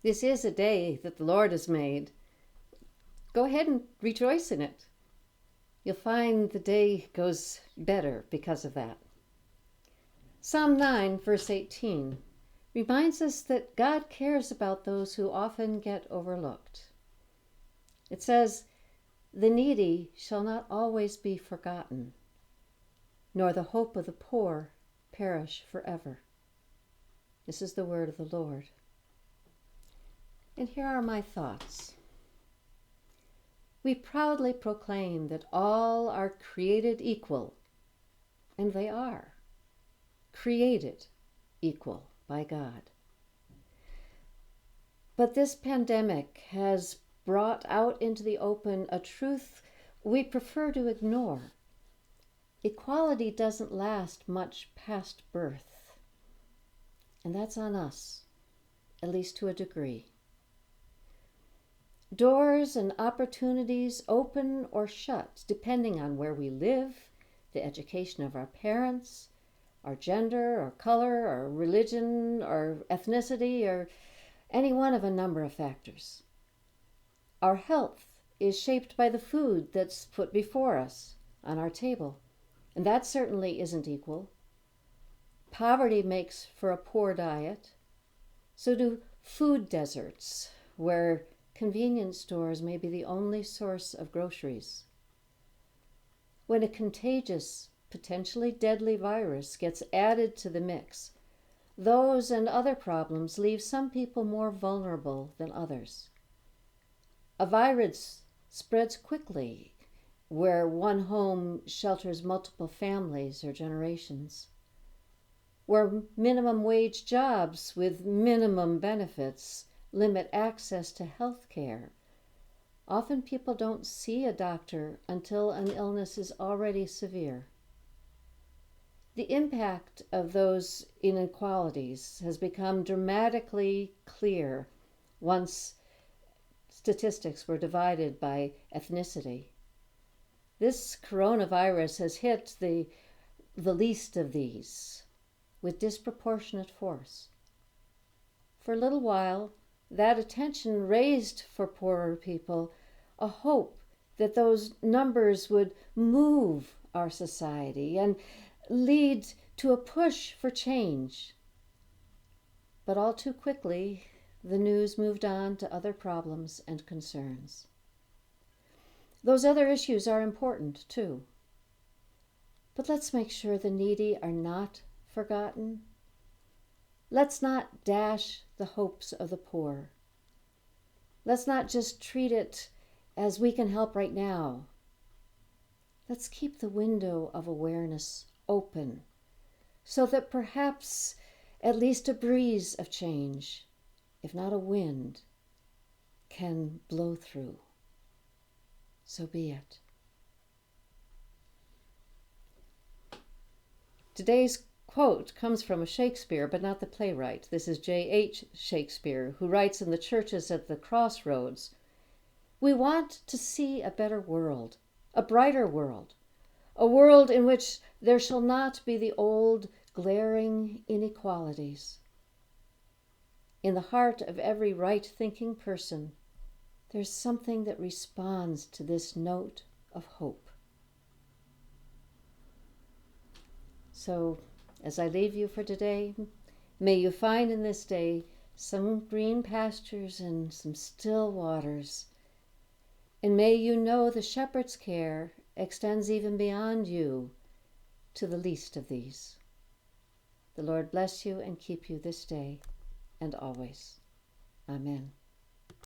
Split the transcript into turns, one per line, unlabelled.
This is a day that the Lord has made. Go ahead and rejoice in it. You'll find the day goes better because of that. Psalm 9, verse 18, reminds us that God cares about those who often get overlooked. It says, "The needy shall not always be forgotten, nor the hope of the poor perish forever." This is the word of the Lord. And here are my thoughts. We proudly proclaim that all are created equal, and they are created equal by God. But this pandemic has brought out into the open a truth we prefer to ignore. Equality doesn't last much past birth, and that's on us, at least to a degree. Doors and opportunities open or shut depending on where we live, the education of our parents, our gender or color or religion or ethnicity, or any one of a number of factors. Our health is shaped by the food that's put before us on our table, and that certainly isn't equal. Poverty makes for a poor diet. So do food deserts, where convenience stores may be the only source of groceries. When a contagious, potentially deadly virus gets added to the mix, those and other problems leave some people more vulnerable than others. A virus spreads quickly where one home shelters multiple families or generations. Where minimum wage jobs with minimum benefits limit access to health care, often people don't see a doctor until an illness is already severe. The impact of those inequalities has become dramatically clear once statistics were divided by ethnicity. This coronavirus has hit the least of these with disproportionate force. For a little while, that attention raised for poorer people a hope that those numbers would move our society and lead to a push for change. But all too quickly, the news moved on to other problems and concerns. Those other issues are important too. But let's make sure the needy are not forgotten. Let's not dash the hopes of the poor. Let's not just treat it as we can help right now. Let's keep the window of awareness open so that perhaps at least a breeze of change, if not a wind, can blow through. So be it. Today's quote comes from a Shakespeare, but not the playwright. This is J.H. Shakespeare, who writes in the churches at the crossroads, "We want to see a better world, a brighter world, a world in which there shall not be the old glaring inequalities. In the heart of every right-thinking person, there's something that responds to this note of hope." So, as I leave you for today, may you find in this day some green pastures and some still waters. And may you know the shepherd's care extends even beyond you to the least of these. The Lord bless you and keep you this day and always. Amen.